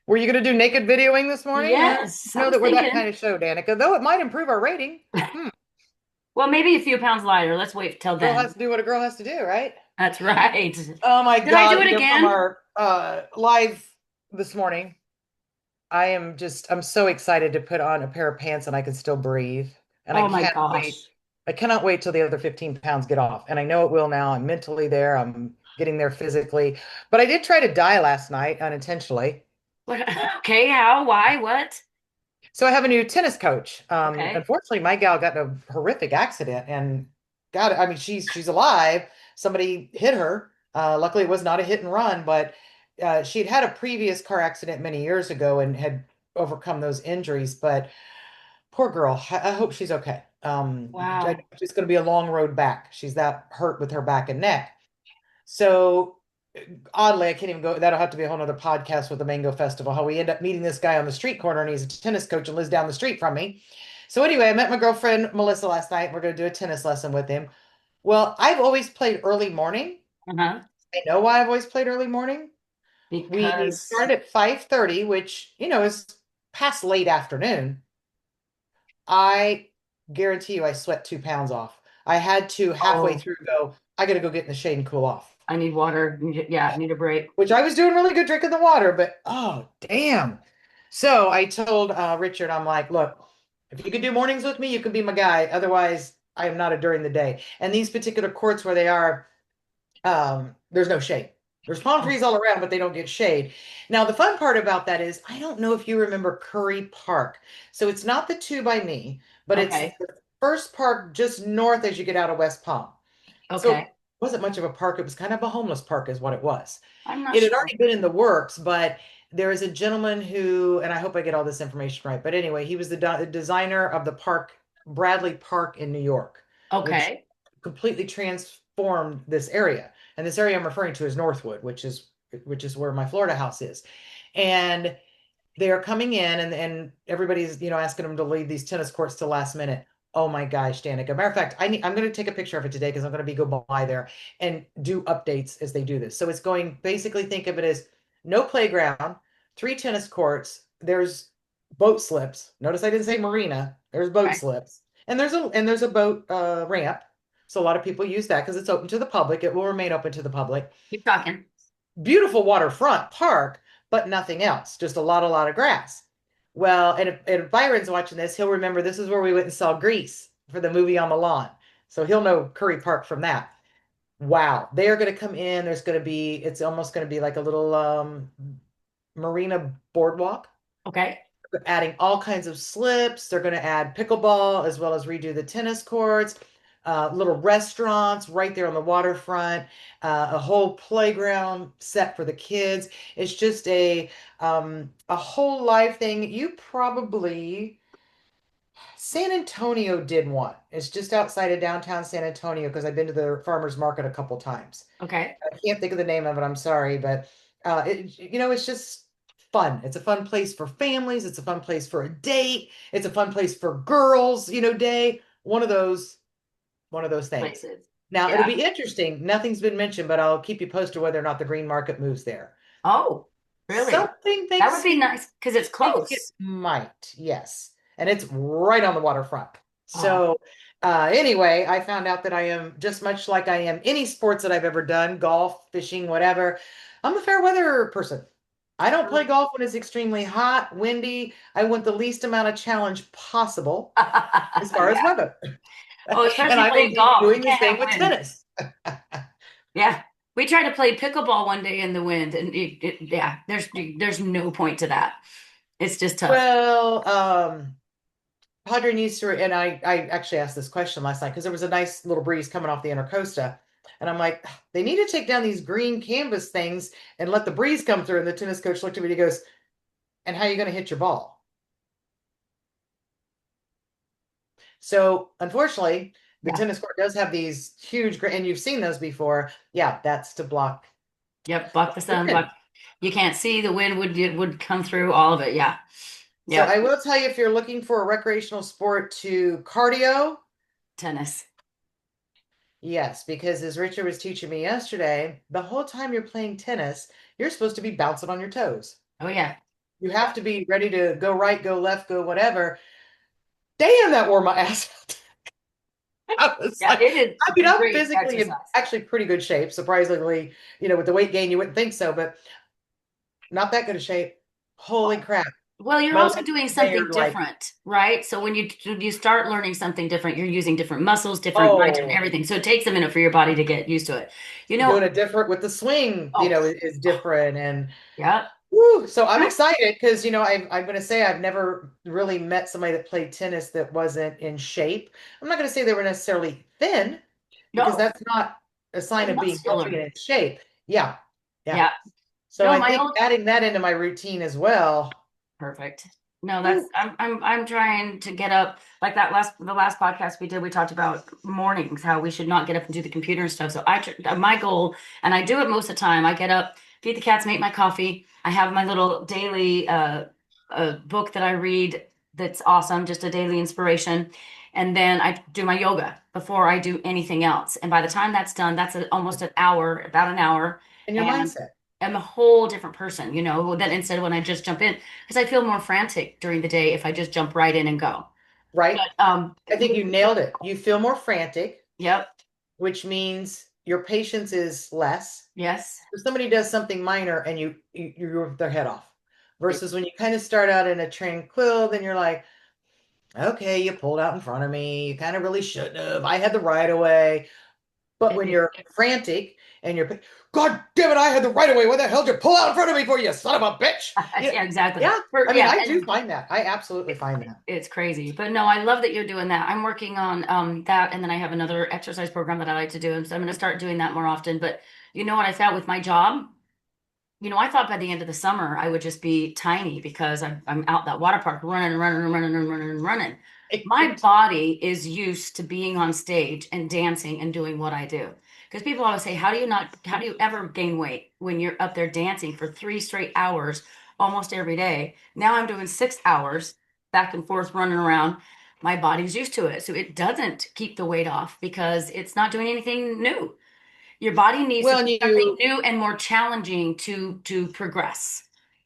Were you going to do naked videoing this morning? I don't Yes, I know was that we're that thinking. kind of show, Danica, though it might improve our rating. Hmm. Well, maybe a few pounds lighter. Let's wait till Girl has then. to do what a girl has to do, right? That's right. Oh my Did I do God, it from again? our live this morning, I'm so excited to put on a pair of pants and I can still breathe. And Oh my gosh. I cannot wait till the other 15 pounds get off. And I know it will now. I'm mentally there. I'm getting there physically. But I did try to die last night unintentionally. What? Okay, how? Why? What? So I have a new tennis coach. Okay. Unfortunately, my gal got in a horrific accident and got, I mean, she's alive. Somebody hit her. Luckily, it was not a hit and run, but she'd had a previous car accident many years ago and had overcome those injuries. But poor girl, I hope she's okay. Wow. It's going to be a long road back. She's that hurt with her back and neck. So oddly, I can't even go. That'll have to be a whole nother podcast with the Mango Festival. How we end up meeting this guy on the street corner, and he's a tennis coach and lives down the street from me. So anyway, I met my girlfriend Melissa last night. We're going to do a tennis lesson with him. Well, I've always played early morning. Uh-huh. I know why I've always played early morning. We Because, start at 5:30, which is past late afternoon. I guarantee you, I sweat 2 pounds off. I had to halfway oh, through go. I got to go get in the shade and cool off. I need water. Yeah, need a break. Which I was doing really good drinking the water, but oh, damn. So I told Richard, I'm like, look, if you could do mornings with me, you could be my guy. Otherwise, I am not a during the day. And these particular courts where they are, there's no shade. There's palm Oh, trees all around, but they don't get shade. Now, the fun part about that is, I don't know if you remember Curry Park. So it's not the two by me, but it's okay. the first park just north as you get out of West Palm. So it Okay. wasn't much of a park. It was kind of a homeless park, is what it was. I'm not It had sure. already been in the works, but there is a gentleman who, and I hope I get all this information right, but anyway, he was the designer of the park, Bradley Park in New York, which Okay. completely transformed this area. And this area I'm referring to is Northwood, which is where my Florida house is. And they are coming in and everybody's asking them to leave these tennis courts till last minute. Oh my gosh, Danica. Matter of fact, I'm going to take a picture of it today because I'm going to be go by there and do updates as they do this. So it's going basically think of it as no playground, three tennis courts. There's boat slips. Notice I didn't say marina. There's boat Okay. slips, and there's a boat ramp. So a lot of people use that because it's open to the public. It will remain open to the public. Keep talking. Beautiful waterfront park, but nothing else, just a lot of grass. Well, and if Byron's watching this, he'll remember this is where we went and saw Grease for the movie On the Lawn. So he'll know Curry Park from that. Wow. They are going to come in. It's almost going to be like a little marina boardwalk, Okay. adding all kinds of slips. They're going to add pickleball as well as redo the tennis courts, little restaurants right there on the waterfront, a whole playground set for the kids. It's just a whole life thing. You probably San Antonio did one. It's just outside of downtown San Antonio because I've been to the farmers market a couple times. Okay. I can't think of the name of it. I'm sorry, but it's just fun. It's a fun place for families. It's a fun place for a date. It's a fun place for girls, day. One of those things. Places. Now, it'll Yeah. be interesting. Nothing's been mentioned, but I'll keep you posted whether or not the green market moves there. Oh, really? Something That would thinks be nice because it's thinks it close. might, yes. And it's right on the waterfront. Oh, So, anyway, I found out that I am just much like I am any sports that I've ever done, golf, fishing, whatever. I'm a fair weather person. I don't play golf when it's extremely hot, windy. I want the least amount of challenge possible as far as yeah. weather. Oh, And especially I will playing be golf. You doing the can't same have with wind. tennis. Yeah. We tried to play pickleball one day in the wind, and yeah, there's no point to that. It's just tough. Well, Padre needs to, and I actually asked this question last night because there was a nice little breeze coming off the Intercosta. And I'm like, they need to take down these green canvas things and let the breeze come through. And the tennis coach looked at me and he goes, and how are you going to hit your ball? So unfortunately, the Yeah. tennis court does have these huge, and you've seen those before. Yeah, that's to block Yep. Buck the the sun, wind. buck. You can't see the wind would come through all of it. Yeah. So Yep. I will tell you if you're looking for a recreational sport to cardio, Tennis. Yes, because as Richard was teaching me yesterday, the whole time you're playing tennis, you're supposed to be bouncing on your toes. Oh yeah. You have to be ready to go right, go left, go whatever. Damn, that wore my ass out. I was Yeah, like, it is I mean, I'm great physically in exercise. actually pretty good shape. Surprisingly, with the weight gain, you wouldn't think so, but not that good of shape. Holy crap. Well, you're My also legs doing something layered like, different, right? So when you start learning something different, you're using different muscles, different mind, different oh, everything. So it takes a minute for your body to get used to it. You know, doing it different with the swing, oh, is different. And yeah. woo, so I'm excited because, I'm going to say I've never really met somebody that played tennis that wasn't in shape. I'm not going to say they were necessarily thin because No, that's not a sign they're of being healthy and muscular. in shape. Yeah. Yeah. Yeah. So No, I my think old adding that into my routine as well. perfect. No, that's Woo. I'm trying to get up like that the last podcast we did, we talked about mornings, how we should not get up and do the computer and stuff. So my goal, and I do it most of the time, I get up, feed the cats, make my coffee. I have my little daily book that I read that's awesome, just a daily inspiration. And then I do my yoga before I do anything else. And by the time that's done, that's almost an hour, about an hour. And your And mindset, I'm a whole different person, that instead of when I just jump in, because I feel more frantic during the day if I just jump right in and go. right? But I think you nailed it. You feel more frantic, yep, which means your patience is less. yes, If somebody does something minor and you rip their head off, versus when you kind of start out in a tranquil, then you're like, okay, you pulled out in front of me. You kind of really shouldn't have. I had the right of way. But when you're frantic and God damn it, I had the right of way. What the hell did you pull out in front of me for, you son of a bitch? Yeah, yeah, exactly. yeah. I mean, Yeah, I do and find that. I absolutely find that. it's crazy. But no, I love that you're doing that. I'm working on that, and then I have another exercise program that I like to do, and so I'm going to start doing that more often. But you know what I found with my job? I thought by the end of the summer I would just be tiny because I'm out that water park running and running and running and running and running. My Right. body is used to being on stage and dancing and doing what I do. Because people always say, how do you ever gain weight when you're up there dancing for 3 straight hours almost every day? Now I'm doing 6 hours back and forth running around. My body's used to it. So it doesn't keep the weight off because it's not doing anything new. Your body needs to Well, do and something you, new and more challenging to progress.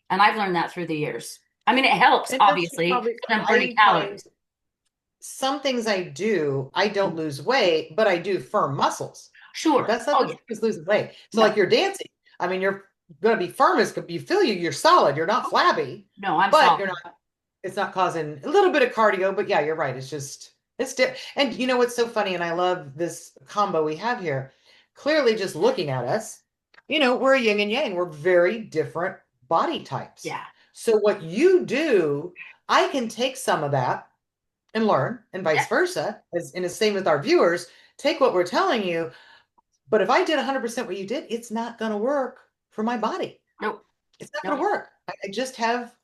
And I've learned that through the years. I mean, it helps, and that's obviously, probably, because I'm burning I find calories. some things I don't lose weight, but I do firm muscles. But Sure. that's not Oh, the yeah. same as losing weight. So No, like you're dancing. I mean, you're going to be firm as you feel you're solid. You're not flabby, no, I'm but you're solid. not, it's not causing a little bit of cardio, but yeah, you're right. And you know what's so funny? And I love this combo we have here. Clearly, just looking at us, we're a yin and yang. We're very different body types. Yeah. So what you do, I can take some of that and learn, and Yeah. vice versa. And the same with our viewers. Take what we're telling you, but if I did 100% what you did, it's not going to work for my body. Nope. It's not going Nope. to work. I just have,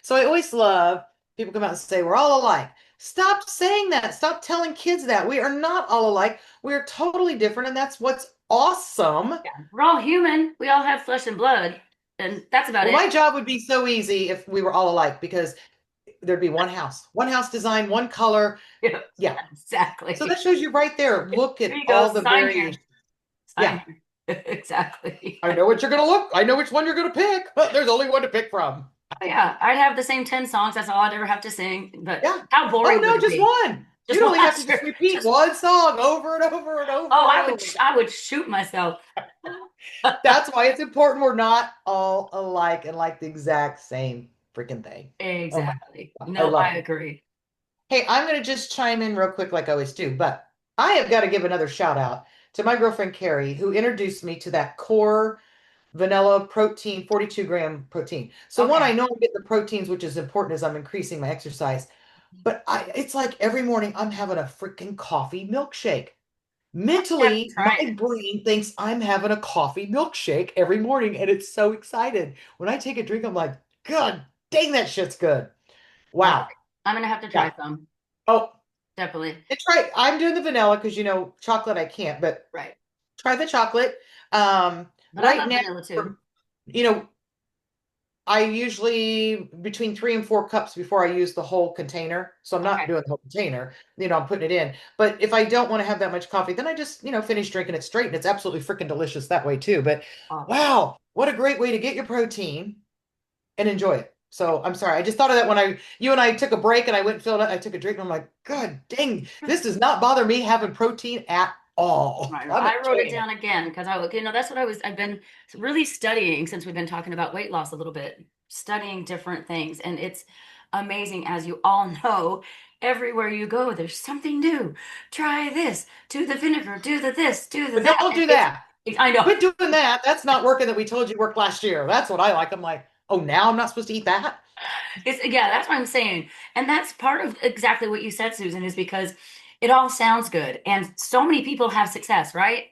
so I always love people come out and say, we're all alike. Stop saying that. Stop telling kids that. We are not all alike. We are totally different. And that's what's awesome. Yeah. We're all human. We all have flesh and blood. And that's about Well, it. my job would be so easy if we were all alike because there'd be one house design, one color. Yeah. Yeah. So that Exactly. shows you right there. Look Here at you go. all the Sign here. variations. Yeah. Sign here. Exactly. I know what you're going to look. I know which one you're going to pick. There's only one to pick from. Yeah, I'd have the same 10 songs. That's all I'd ever have to sing. But Yeah. how Oh boring would no, it just be? one. Just You'd only have to watch just her. repeat Just one song over and over and oh, over and over. I would shoot myself. That's why it's important we're not all alike and like the exact same freaking thing. Oh my Exactly. God. I No, love I it. agree. Hey, I'm going to just chime in real quick like I always do, but I have got to give another shout out to my girlfriend Carrie, who introduced me to that core vanilla protein, 42-gram protein. So one, I Okay. know I'm getting the proteins, which is important as I'm increasing my exercise. But it's like every morning I'm having a freaking coffee milkshake. I have to Mentally, try my it. brain thinks I'm having a coffee milkshake every morning, and it's so excited. When I take a drink, I'm like, God dang, that shit's good. All Wow. right. I'm gonna have to Yeah. try some. Oh, Definitely. and try. I'm doing the vanilla because chocolate I can't, but Right. try the chocolate. But I Right love now, vanilla too. you know, I usually between 3 and 4 cups before I use the whole container. So I'm not Okay. doing the whole container, I'm putting it in. But if I don't want to have that much coffee, then I just, finish drinking it straight. And it's absolutely freaking delicious that way too. But Awesome. wow, what a great way to get your protein and enjoy it. So I'm sorry. I just thought of that when you and I took a break and I went and filled it. I took a drink and I'm like, God dang, this does not bother me having protein at all. Right. I'm I wrote it enjoying it. down again because that's what I've been really studying since we've been talking about weight loss a little bit, studying different things. And it's amazing, as you all know, everywhere you go, there's something new. Try this, do the vinegar, do the this, do the But that. don't And do that. I know. Quit doing that. That's not working that we told you worked last year. That's what I like. I'm like, oh, now I'm not supposed to eat that? Yeah, that's what I'm saying. And that's part of exactly what you said, Susan, is because it all sounds good. And so many people have success, right?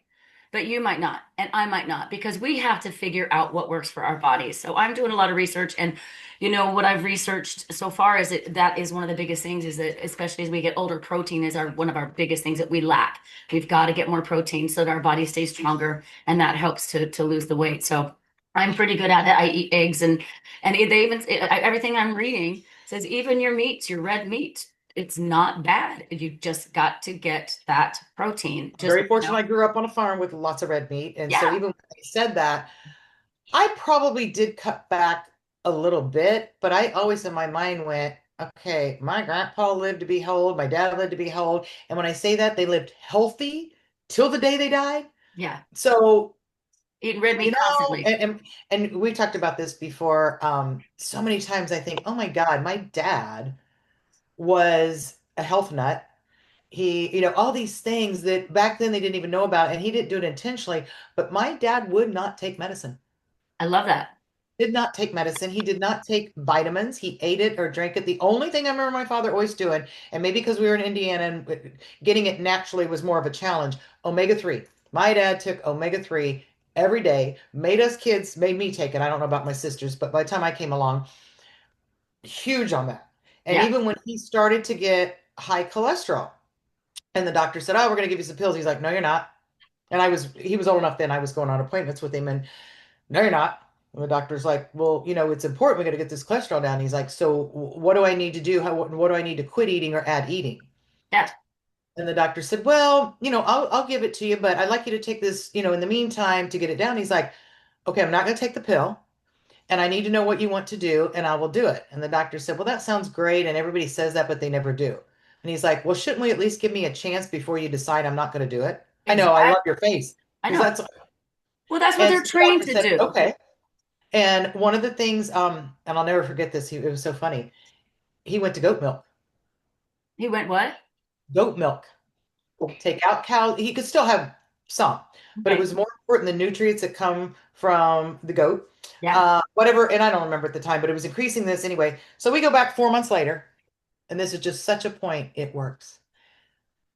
But you might not, and I might not, because we have to figure out what works for our bodies. So I'm doing a lot of research, and what I've researched so far is that is one of the biggest things is that especially as we get older, protein is our one of our biggest things that we lack. We've got to get more protein so that our body stays stronger, and that helps to lose the weight. So I'm pretty good at it. I eat eggs and they even everything I'm reading says even your meats, your red meat, it's not bad. You just got to get that protein. I'm Just very fortunate I grew up on a farm with lots of red meat. And so yeah, even when I said that, I probably did cut back a little bit, but I always in my mind went, okay, my grandpa lived to be old, my dad lived to be old. And when I say that, they lived healthy till the day they died. yeah, So eating red You meat know, constantly. and we talked about this before. So many times I think, oh my God, my dad was a health nut. He, all these things that back then they didn't even know about, and he didn't do it intentionally. But my dad would not take medicine. I love that. Did not take medicine. He did not take vitamins. He ate it or drank it. The only thing I remember my father always doing, and maybe because we were in Indiana and getting it naturally was more of a challenge, omega-3. My dad took omega-3 every day, made us kids, made me take it. I don't know about my sisters, but by the time I came along, huge on that. And Yeah, even when he started to get high cholesterol, and the doctor said, "Oh, we're going to give you some pills." He's like, "No, you're not." And he was old enough then. I was going on appointments with him, and no, you're not. And the doctor's like, well, it's important. We got to get this cholesterol down. He's like, so what do I need to do? What do I need to quit eating or add eating? yeah, And the doctor said, well, I'll give it to you, but I'd like you to take this, in the meantime to get it down. He's like, okay, I'm not going to take the pill and I need to know what you want to do and I will do it. And the doctor said, well, that sounds great. And everybody says that, but they never do. And he's like, well, shouldn't we at least give me a chance before you decide I'm not going to do it? I know. I love exactly. your face I because know. that's, Well, that's what and they're so the trained doctor to said, do. okay. And one of the things, and I'll never forget this, it was so funny. He went to goat milk. He went what? Goat milk. Take out cow. He could still have some, but it Okay. was more important the nutrients that come from the goat. Yeah. Whatever, and I don't remember at the time, but it was increasing this anyway. So we go back 4 months later, and this is just such a point. It works.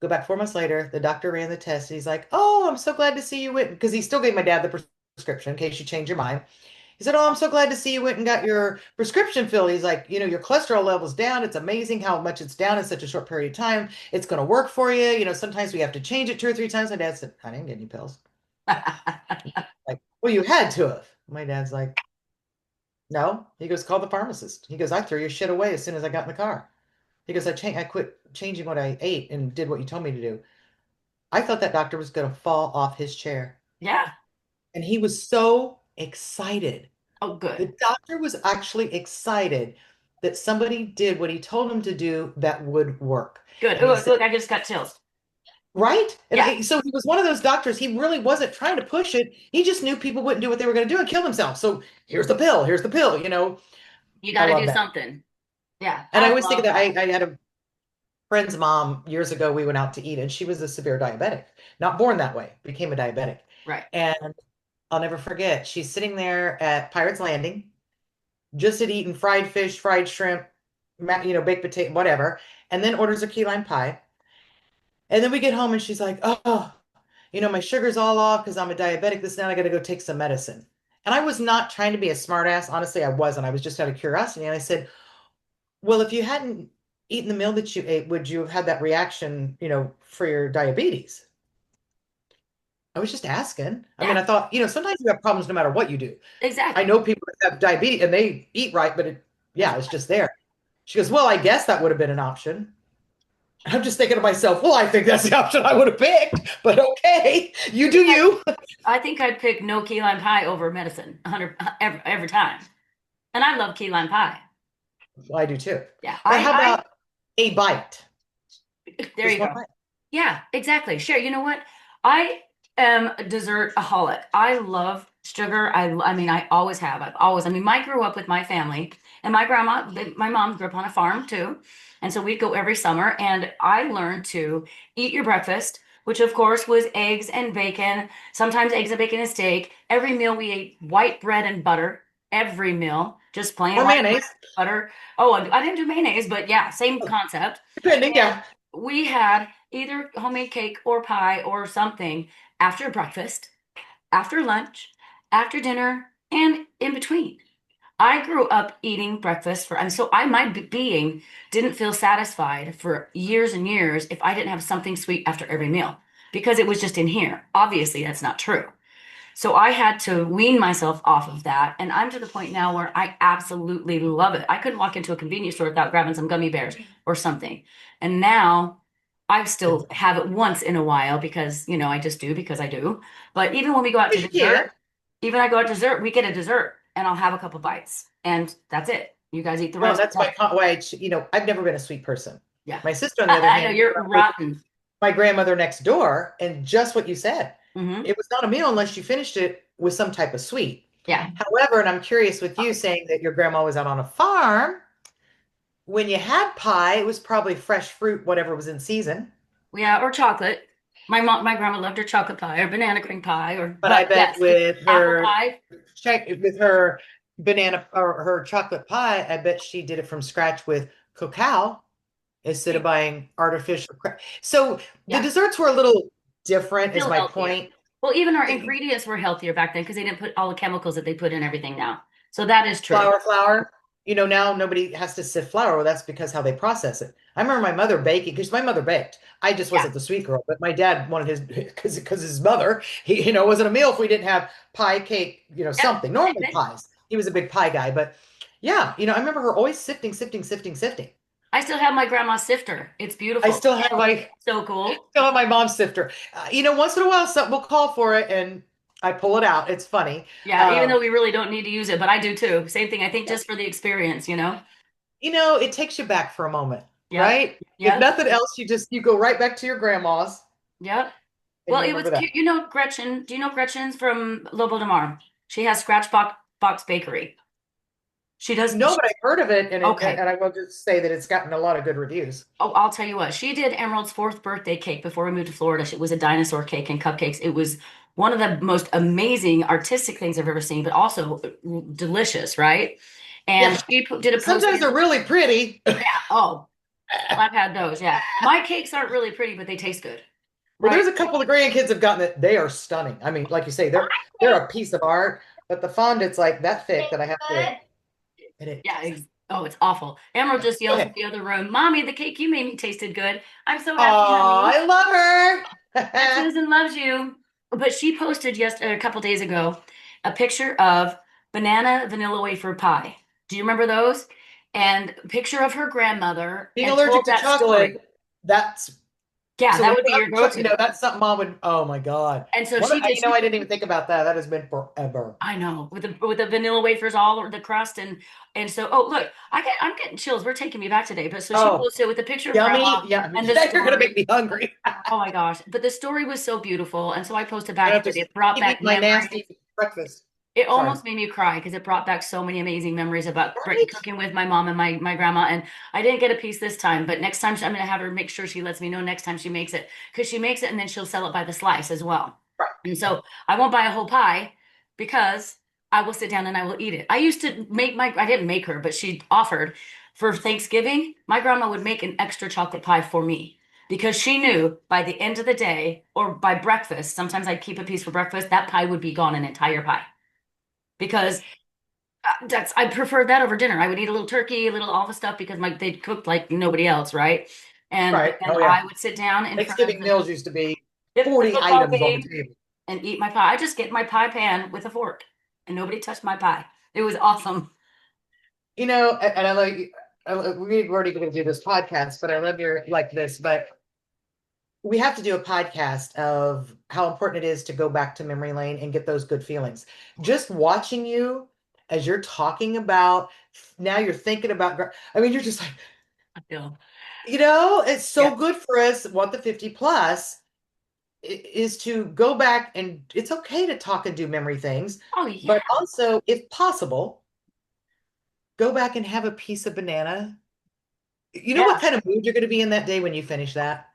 Go back 4 months later, the doctor ran the test. He's like, "Oh, I'm so glad to see you went," because he still gave my dad the prescription in case you change your mind. He said, "Oh, I'm so glad to see you went and got your prescription filled." He's like, "Your cholesterol level's down. It's amazing how much it's down in such a short period of time. It's going to work for you. Sometimes we have to change it 2 or 3 times." My dad said, "I didn't get any pills." Like, well, you had to have. My dad's like, "No." He goes, "Call the pharmacist." He goes, "I threw your shit away as soon as I got in the car." He goes, I quit changing what I ate and did what you told me to do." I thought that doctor was going to fall off his chair. Yeah. And he was so excited. Oh, good. The doctor was actually excited that somebody did what he told him to do that would work. Good. And he Oh, said, look, I just got chills. right? Yeah. So he was one of those doctors. He really wasn't trying to push it. He just knew people wouldn't do what they were going to do and kill themselves. So here's the pill. Here's the pill. You I got to love do that. something. Yeah. And I I always think of love that. that. I had a friend's mom years ago. We went out to eat, and she was a severe diabetic, not born that way, became a diabetic. Right. And I'll never forget, she's sitting there at Pirates Landing just had eaten fried fish, fried shrimp, baked potato, whatever, and then orders a key lime pie. And then we get home and she's like, oh, my sugar's all off because I'm a diabetic. This now I got to go take some medicine. And I was not trying to be a smartass. Honestly, I wasn't. I was just out of curiosity. And I said, well, if you hadn't eaten the meal that you ate, would you have had that reaction, for your diabetes? I was just asking. I mean, Yeah, I thought, sometimes you have problems no matter what you do. I exactly. know people that have diabetes and they eat right, but There's yeah, it's just there. She goes, well, I guess that would have been an option. I'm just thinking to myself, well, I think that's the option I would have picked, but okay, you do you. I think I'd pick no key lime pie over medicine 100 every time. And I love key lime pie. Well, I do too. Yeah, But how I about a bite? there Just you one go. bite. Yeah, exactly. Sure. You know what? I am a dessert-aholic. I love sugar. I mean, I always have. I mean, I grew up with my family and my grandma, my mom grew up on a farm too. And so we'd go every summer and I learned to eat your breakfast, which of course was eggs and bacon, sometimes eggs and bacon and steak. Every meal we ate white bread and butter. Every meal, just plain Or white bread, mayonnaise, butter. Oh, I didn't do mayonnaise, but yeah, same concept. depending. Yeah. We had either homemade cake or pie or something after breakfast, after lunch, after dinner, and in between. I grew up eating breakfast and so my being didn't feel satisfied for years and years if I didn't have something sweet after every meal because it was just in here. Obviously, that's not true. So I had to wean myself off of that. And I'm to the point now where I absolutely love it. I couldn't walk into a convenience store without grabbing some gummy bears or something. And now I still have it once in a while because, I just do because I do. But even when we go out to Yes, you can. dessert, even I go out to dessert, we get a dessert and I'll have a couple bites and that's it. You guys eat the Well, rest. that's why, I've never been a sweet person. Yeah. My sister, on the other I know hand, grew you're up with rotten. my grandmother next door, and just what you said, Hmm. it was not a meal unless you finished it with some type of sweet. Yeah. However, and I'm curious with you saying that your grandma was out on a farm, when you had pie, it was probably fresh fruit, whatever was in season. Yeah. Or chocolate. My grandma loved her chocolate pie or banana cream pie But I but bet yes, apple pie. with her banana or her chocolate pie, I bet she did it from scratch with cacao instead of buying artificial. So the Yeah, desserts were a little different, is still my healthier. point. Well, even our ingredients were healthier back then because they didn't put all the chemicals that they put in everything now. So that is true. Flour. Now nobody has to sift flour. Well, that's because how they process it. I remember my mother baking because my mother baked. I just Yeah. wasn't the sweet girl, but my dad wanted his because his mother, it wasn't a meal if we didn't have pie, cake, Yep. something. Normally pies. He was a big pie guy, but yeah, I remember her always sifting, sifting, sifting, sifting. I still have my grandma's sifter. It's I beautiful. still have my So cool. still have my mom's sifter. Once in a while, something will call for it, and I pull it out. It's funny. Yeah, even Um, though we really don't need to use it, but I do too. Same thing. I think just for the experience. it takes you back for a moment, Yep. right? If Yep. nothing else, you go right back to your grandma's Yep. and Well, you it was remember that. cute. Gretchen. Do you know Gretchen's from Lobo de Mar? She has Scratch Box Bakery. She does. No, but I've heard of it, Okay. and I will just say that it's gotten a lot of good reviews. Oh, I'll tell you what. She did Emerald's fourth birthday cake before we moved to Florida. It was a dinosaur cake and cupcakes. It was one of the most amazing artistic things I've ever seen, but also delicious, right? And Yeah, she did a post. sometimes they're really pretty. Yeah. Oh, I've had those. Yeah. My cakes aren't really pretty, but they taste good, Well, right? there's a couple of grandkids have gotten it. They are stunning. I mean, like you say, they're a piece of art, but the fondant's like that thick that I have to hit it. Yeah. Oh, it's awful. Emerald just Go yells at ahead. the other room, "Mommy, the cake you made me tasted good. I'm so happy, Oh, honey. I love Aunt her. Susan loves you." But she posted just a couple days ago a picture of banana vanilla wafer pie. Do you remember those? And a picture of her grandmother Being and told allergic to that story. chocolate, that's Yeah, so that when would be you your have, go-to. that's something mom would, oh my God. And so What, she did. I didn't even think about that. That has been forever. I know with the vanilla wafers all over the crust and so look, I'm getting chills. We're taking me back today. But so she Oh, posted with a picture of yummy. grandma Yeah. and the You're gonna make story. me hungry. Oh my gosh. But the story was so beautiful. And so I posted I back have that to it brought keep eating back my memories. nasty breakfast. It Sorry. almost made me cry because it brought back so many amazing memories about Right? cooking with my mom and my grandma. And I didn't get a piece this time, but next time I'm going to have her make sure she lets me know next time she makes it because she makes it and then she'll sell it by the slice as well. Right. And so I won't buy a whole pie because I will sit down and I will eat it. I used to I didn't make her, but she offered for Thanksgiving. My grandma would make an extra chocolate pie for me because she knew by the end of the day or by breakfast, sometimes I'd keep a piece for breakfast, that pie would be gone, an entire pie because that's I preferred that over dinner. I would eat a little turkey, a little all the stuff because they cooked like nobody else, right? And Right. then Oh yeah. I would sit down in front of Thanksgiving the meals used to be the 40 football items on the game. table. and eat my pie. I just get my pie pan with a fork, and nobody touched my pie. It was awesome. And we're already going to do this podcast, but I love your like this, but we have to do a podcast of how important it is to go back to memory lane and get those good feelings. Just watching you as you're talking about now you're thinking about, I mean, you're just like, I feel. it's Yeah. so good for us. What the 50 plus is to go back, and it's okay to talk and do memory things, Oh but yeah. also, if possible, go back and have a piece of banana. You know what Yeah. kind of mood you're going to be in that day when you finish that?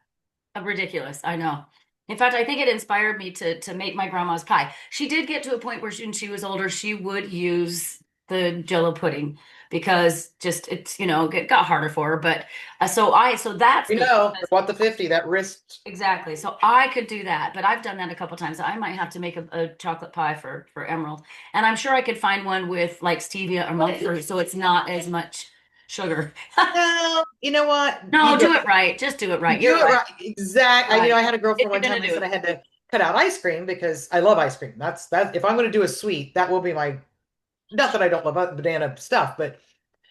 Ridiculous. I know. In fact, I think it inspired me to make my grandma's pie. She did get to a point where when she was older, she would use the Jello pudding because just it's it got harder for her. But so that's good because What the 50, that wrist. exactly. So I could do that, but I've done that a couple times. I might have to make a chocolate pie for Emerald, and I'm sure I could find one with like stevia or monk fruit, so it's not as much sugar. No, you know what? No, do it right. Just do it You right. do You're it right. right. Exactly. Right. I had a If girlfriend you're one gonna time. I do said it, I had to cut out ice cream because I love ice cream. That if I'm going to do a sweet, that will be my, not that I don't love banana stuff, but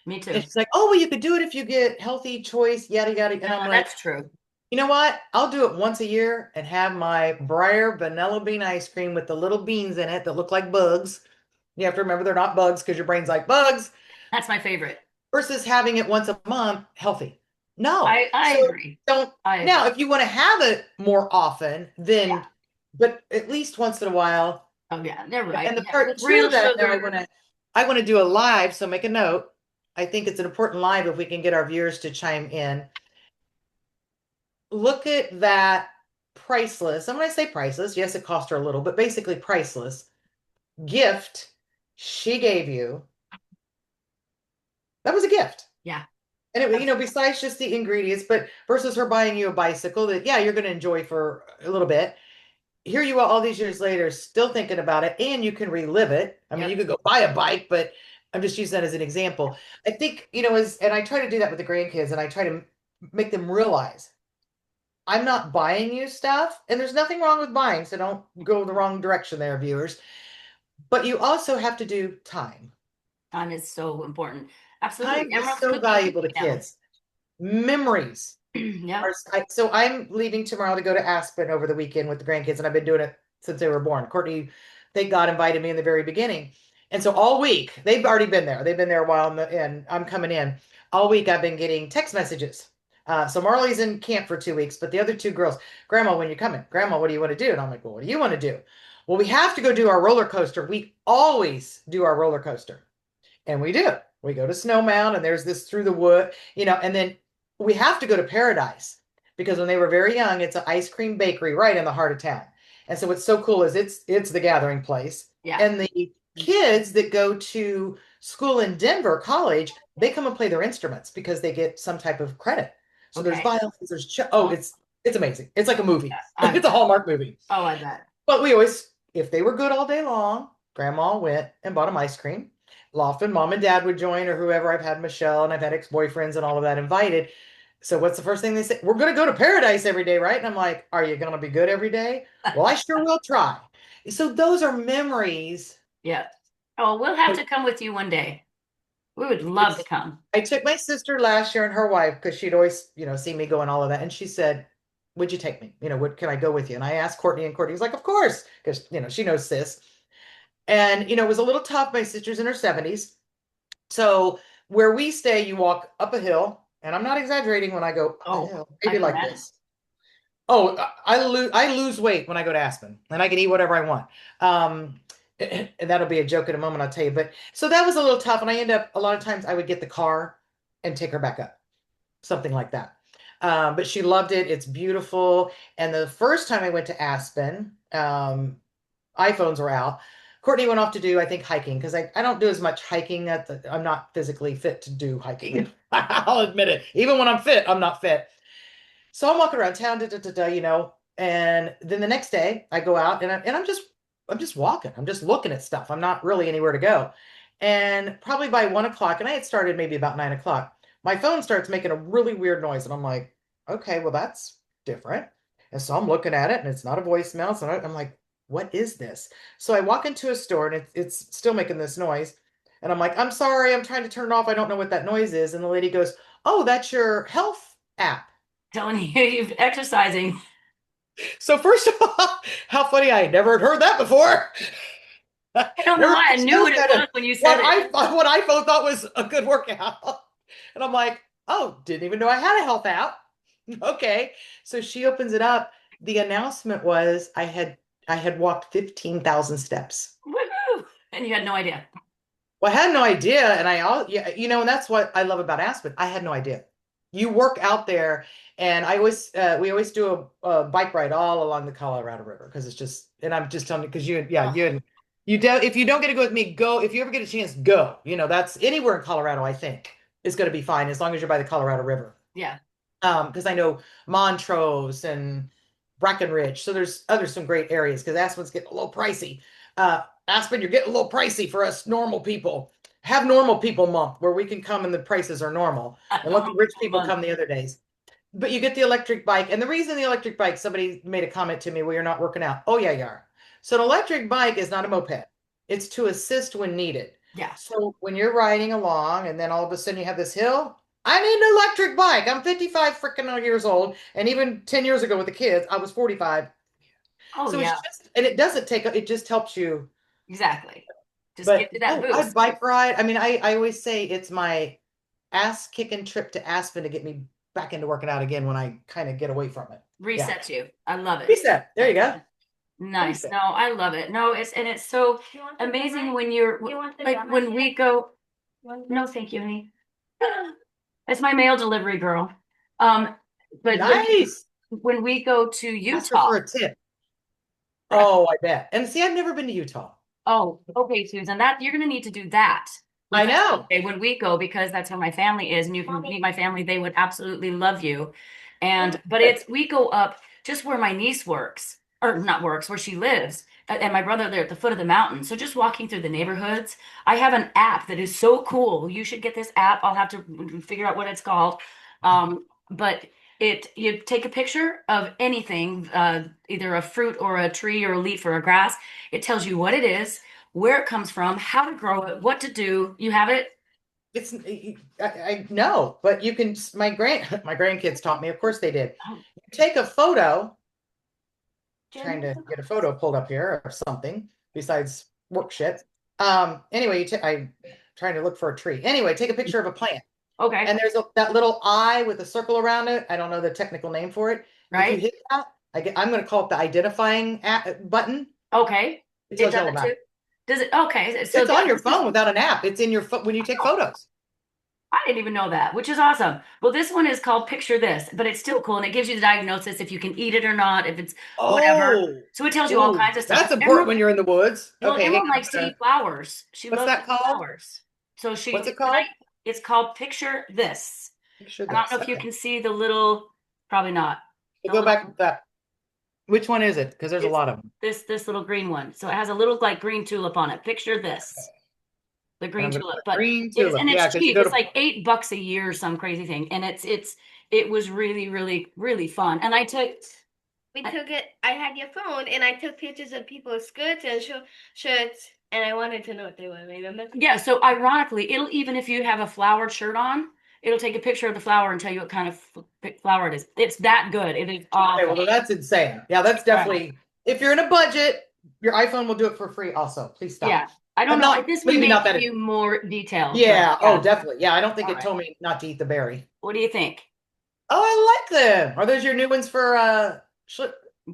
me and too. she's like, oh, well, you could do it if you get healthy choice, yada yada. And I'm like, That's true. you know what? I'll do it once a year and have my Breyer vanilla bean ice cream with the little beans in it that look like bugs. You have to remember they're not bugs because your brain's like bugs, That's my favorite. versus having it once a month healthy. No. I So agree. don't. I Now, agree. if you want to have it more often, Yeah. then, but at least once in a while. Oh yeah, they're right. And the Yeah, part with two real that now sugar. I want to do a live, so make a note. I think it's an important live if we can get our viewers to chime in. Look at that priceless. And when I say priceless, yes, it cost her a little, but basically priceless gift she gave you. That was a gift. Yeah. And it, besides just the ingredients, but versus her buying you a bicycle that, yeah, you're going to enjoy for a little bit. Here you are all these years later, still thinking about it, and you can relive it. I mean, you Yep. could go buy a bike, but I'm just using that as an example. I think, and I try to do that with the grandkids, and I try to make them realize I'm not buying you stuff, and there's nothing wrong with buying, so don't go the wrong direction there, viewers. But you also have to do time. Time is so important. Absolutely. Time is Emerald's so cooking valuable to right now. kids. Memories Yep. are, so I'm leaving tomorrow to go to Aspen over the weekend with the grandkids, and I've been doing it since they were born. Courtney, thank God, invited me in the very beginning. And so all week, they've already been there. They've been there a while, and I'm coming in. All week, I've been getting text messages. So Marley's in camp for 2 weeks, but the other two girls, Grandma, when you're coming, Grandma, what do you want to do? And I'm like, well, what do you want to do? Well, we have to go do our roller coaster. We always do our roller coaster. And we do. We go to Snowmound, and there's this through the wood, and then we have to go to Paradise because when they were very young, it's an ice cream bakery right in the heart of town. And so what's so cool is it's the gathering place. Yeah. And the kids that go to school in Denver, college, they come and play their instruments because they get some type of credit. So there's Okay. violins, oh, it's amazing. It's like a movie. I It's a bet. Hallmark movie. Oh, I bet. But we always, if they were good all day long, Grandma went and bought them ice cream. Often mom and dad would join, or whoever. I've had Michelle and I've had ex-boyfriends and all of that invited. So what's the first thing they say? We're going to go to Paradise every day, right? And I'm like, are you going to be good every day? Well, I sure will try. So those are memories. Yeah. Oh, we'll have to come with you one day. We would love to It's, come. I took my sister last year and her wife because she'd always, see me go and all of that. And she said, would you take me? What can I go with you? And I asked Courtney, and Courtney was like, of course, because, she knows sis. And, it was a little tough. My sister's in her 70s. So where we stay, you walk up a hill, and I'm not exaggerating when I go up a Oh, hill, I maybe can like imagine. this. Oh, I lose weight when I go to Aspen, and I can eat whatever I want. And that'll be a joke in a moment, I'll tell you. But so that was a little tough, and I end up a lot of times I would get the car and take her back up, something like that. But she loved it. It's beautiful. And the first time I went to Aspen, iPhones were out. Courtney went off to do, I think, hiking because I don't do as much hiking I'm not physically fit to do hiking. I'll admit it. Even when I'm fit, I'm not fit. So I'm walking around town, and then the next day I go out and I'm just walking. I'm just looking at stuff. I'm not really anywhere to go. And probably by 1 o'clock, and I had started maybe about 9 o'clock, my phone starts making a really weird noise. And I'm like, okay, well, that's different. And so I'm looking at it and it's not a voicemail. So I'm like, what is this? So I walk into a store and it's still making this noise. And I'm like, I'm sorry, I'm trying to turn it off. I don't know what that noise is. And the lady goes, oh, that's your health app. Telling you you're exercising. So first of all, how funny, I never had heard that before. I don't know Never why I knew what it said was when you said it. what I thought was a good workout. And I'm like, oh, didn't even know I had a health app. Okay. So she opens it up. The announcement was I had walked 15,000 steps. Woohoo! And you had no idea. Well, I had no idea. And yeah, and that's what I love about Aspen. I had no idea. You work out there, and we always do a bike ride all along the Colorado River because it's just, and I'm just telling you, because Oh, if you don't get to go with me, go. If you ever get a chance, go. That's anywhere in Colorado, I think is going to be fine as long as you're by the Colorado River. yeah. Because I know Montrose and Breckenridge. So there's some great areas because Aspen's getting a little pricey. Aspen, you're getting a little pricey for us normal people. Have normal people month where we can come and the prices are normal, and let the rich people come the other days. But you get the electric bike, and the reason the electric bike, somebody made a comment to me, well, you're not working out. Oh yeah, you are. So an electric bike is not a moped. It's to assist when needed. Yeah. So when you're riding along and then all of a sudden you have this hill, I need an electric bike. I'm 55 freaking years old. And even 10 years ago with the kids, I was 45. Oh, So it's yeah. just, and it doesn't take, it just helps you. Exactly. Just But give you that oh, I boost. bike ride. I mean, I always say it's my ass kicking trip to Aspen to get me back into working out again when I kind of get away from it. Yeah. Resets you. I love it. Reset. There you go. Nice. Reset. No, I love it. No, it's so You want the amazing donut? when you're You want the like donut when we yet? go. Want No, thank you, honey. It's my mail delivery girl. But Nice. when we go to Ask her Utah, for a tip. Oh, I bet. And see, I've never been to Utah. oh, okay, Susan, that you're gonna need to do that I with us know. someday when we go because that's where my family is, and you can meet my family. They would absolutely love you. And but we go up just where my niece works, or not works, where she lives, and my brother there at the foot of the mountain. So just walking through the neighborhoods, I have an app that is so cool. You should get this app. I'll have to figure out what it's called. But you take a picture of anything, either a fruit or a tree or a leaf or a grass. It tells you what it is, where it comes from, how to grow it, what to do. You have it? It's I know, but you can. My grandkids taught me. Of course they did. Oh, You take a photo. Trying Jen, to get a photo pulled up here or something besides work shit. Anyway, I'm trying to look for a tree. Anyway, take a picture of a plant. okay, And there's that little eye with a circle around it. I don't know the technical name for it. If you right? hit that, I'm going to call it the identifying button. Okay. It It tells you does all it about too? it. Does it? Okay. So It's on your phone without an app. It's in your phone when you take photos. I didn't even know that, which is awesome. Well, this one is called Picture This, but it's still cool. And it gives you the diagnosis if you can eat it or not, if it's whatever. Oh, So it tells you all ooh, kinds of stuff. that's important Emerald, when you're in the woods. well, Okay, hang Emerald on. likes to eat flowers. She What's loves to that eat called? flowers. So What's it tonight, called? it's called Picture This. Picture I don't this. know if you Okay, can see the little, probably not. we'll The go little, back to that. Which one is it? Because there's a it's lot of them. this little green one. So it has a little like green tulip on it. Picture this. The And green I'm going to tulip, put but green tulip. it's Yeah, because you cheap. go It's to. like $8 a year or some crazy thing, and it was really really really fun. And I took We took it. I had your phone, and I took pictures of people's skirts and shirts, and I wanted to know what they were. Remember? yeah. So ironically, it'll even if you have a flowered shirt on, it'll take a picture of the flower and tell you what kind of flower it is. It's that good. It is Okay, awesome. well, that's insane. Yeah, that's definitely. If you're in a budget, your iPhone will do it for free. Also, please stop. Yeah, I don't But know. not This one maybe may not give that. you more detail. But Yeah. yeah. Oh, definitely. Yeah, I don't think All it right. told me not to eat the berry. What do you think Oh, I like them. Are those your new ones for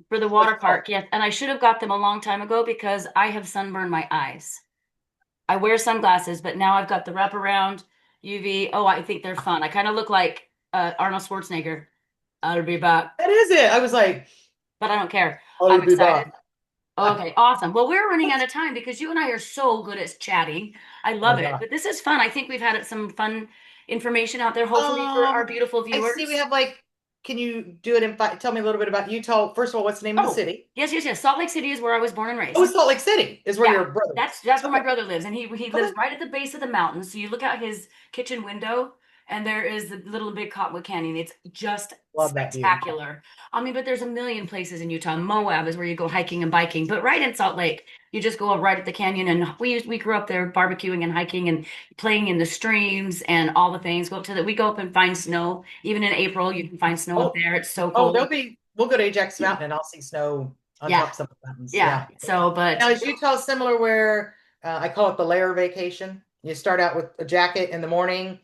for the what's water it called? park? Yes, and I should have got them a long time ago because I have sunburned my eyes. I wear sunglasses, but now I've got the wraparound UV. Oh, I think they're fun. I kind of look like Arnold Schwarzenegger. I'll be back, That is it. I was like, but I don't care. I'll I'm be excited. back. Okay, awesome. Well, we're running out of time because you and I are so good at chatting. I Oh my love it. God. But this is fun. I think we've had some fun information out there, hopefully for our beautiful I see we viewers. have like, can you do it in tell me a little bit about Utah? First of all, what's the name of the Oh, city? yes, yes, yes. Salt Lake City is where I was born and Oh, raised. Salt Lake City is where Yeah, your brother is. that's where my Okay. brother lives, and he Okay. lives right at the base of the mountain. So you look out his kitchen window, and there is the Little and Big Cottonwood Canyon. It's just Love that view. spectacular. I mean, but there's a million places in Utah. Moab is where you go hiking and biking, but right in Salt Lake, you just go right at the canyon. And we grew up there barbecuing and hiking and playing in the streams and all the things. We go up and find snow. Even in April, you can find snow up there. It's so Oh, cool. we'll go to Ajax Mountain and I'll see snow on Yeah. top of some of the mountains. Yeah. So, but Now, is Utah similar where I call it the layer vacation? You start out with a jacket in the morning,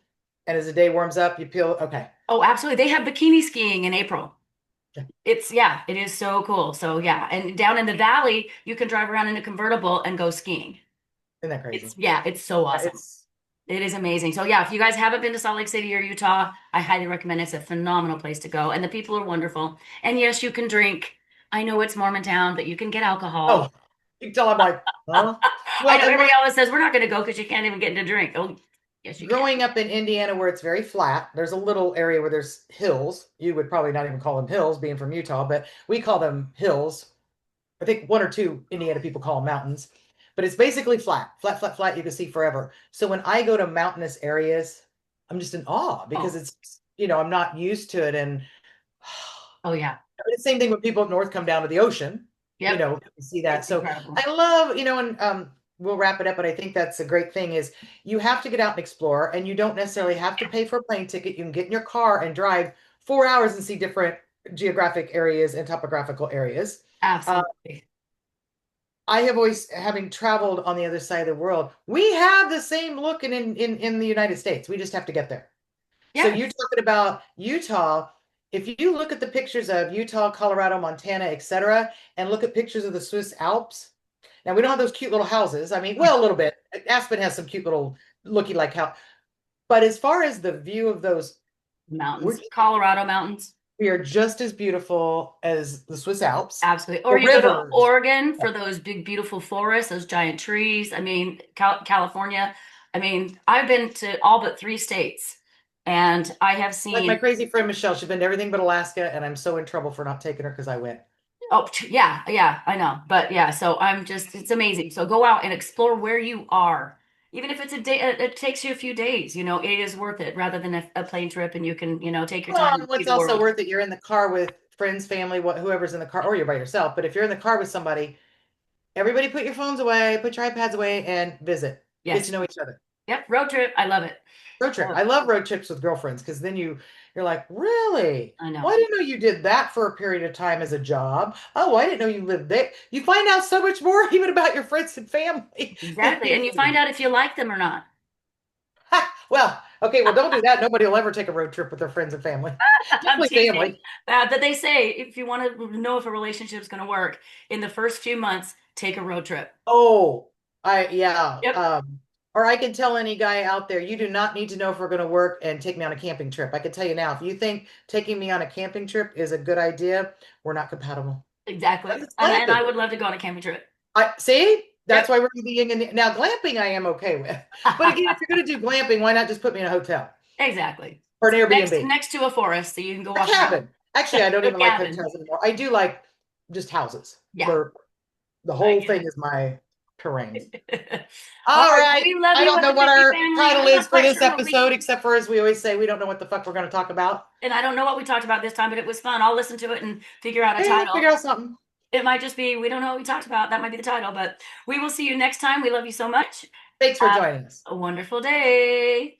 and as the day warms up, you peel. Okay. oh, absolutely. They have bikini skiing in April. Yeah. It is so cool. So yeah, and down in the valley, you can drive around in a convertible and go skiing. Isn't that crazy? It's so awesome. It is amazing. So yeah, if you guys haven't been to Salt Lake City or Utah, I highly recommend it. It's a phenomenal place to go, and the people are wonderful. And yes, you can drink. I know it's Mormon town, but you can get alcohol. Oh, you can tell I'm like, huh? I know everybody always says we're not going to go because you can't even get to drink. Oh, yes, you can. Growing up in Indiana where it's very flat, there's a little area where there's hills. You would probably not even call them hills being from Utah, but we call them hills. I think one or two Indiana people call them mountains, but it's basically flat. You can see forever. So when I go to mountainous areas, I'm just in awe because it's, I'm not used to it. And oh yeah. the same thing when people up north come down to the ocean. Yep. You see that. It's so incredible. I love, and we'll wrap it up, but I think that's a great thing is you have to get out and explore, and you don't necessarily have to pay for a plane ticket. You can get in your car and drive 4 hours and see different geographic areas and topographical areas. Absolutely. I have always, having traveled on the other side of the world, we have the same look in the United States. We just have to get there. Yeah. So you're talking about Utah. If you look at the pictures of Utah, Colorado, Montana, etc., and look at pictures of the Swiss Alps, now we don't have those cute little houses. I mean, well, a little bit. Aspen has some cute little looky like house, but as far as the view of those mountains, Colorado mountains, we are just as beautiful as the Swiss Alps. Absolutely. Or you go to Oregon for those big, beautiful forests, those giant trees. I mean, California. I mean, I've been to all but 3 states. And I have seen, like my crazy friend Michelle, she's been to everything but Alaska, and I'm so in trouble for not taking her because I went. Oh yeah, I know, but yeah, so it's amazing. So go out and explore where you are, even if it's a day. It takes you a few days. It is worth it rather than a plane trip, and you can take your time. Well, it's also worth it. You're in the car with friends, family, whoever's in the car, or you're by yourself. But if you're in the car with somebody, everybody put your phones away, put your iPads away, and visit. Yes. Get to know each other. Yep, road trip. I love it. Road trip. I love road trips with girlfriends because then you're like, really? I know. Well, I didn't know you did that for a period of time as a job. Oh, I didn't know you lived there. You find out so much more even about your friends and family. Exactly. And you find out if you like them or not. Well, okay, well, don't do that. Nobody will ever take a road trip with their friends and family. Definitely family. That they say if you want to know if a relationship is going to work in the first few months, take a road trip. Oh, yeah. Yep. Or I can tell any guy out there, you do not need to know if we're going to work and take me on a camping trip. I can tell you now, if you think taking me on a camping trip is a good idea, we're not compatible. Exactly. And I would love to go on a camping trip. See? That's why we're the yin and now glamping I am okay with. But again, if you're going to do glamping, why not just put me in a hotel? Exactly. Or an Airbnb. Next to a forest so you can go walk. A cabin. Actually, I don't even like hotels anymore. I do like just houses. Yeah. The whole thing is my terrain. All right. I don't know what our title is for this episode, except for, as we always say, we don't know what the fuck we're going to talk about. And I don't know what we talked about this time, but it was fun. I'll listen to it and figure out a title. Figure out something. It might just be, we don't know what we talked about. That might be the title, but we will see you next time. We love you so much. Thanks for joining us. A wonderful day.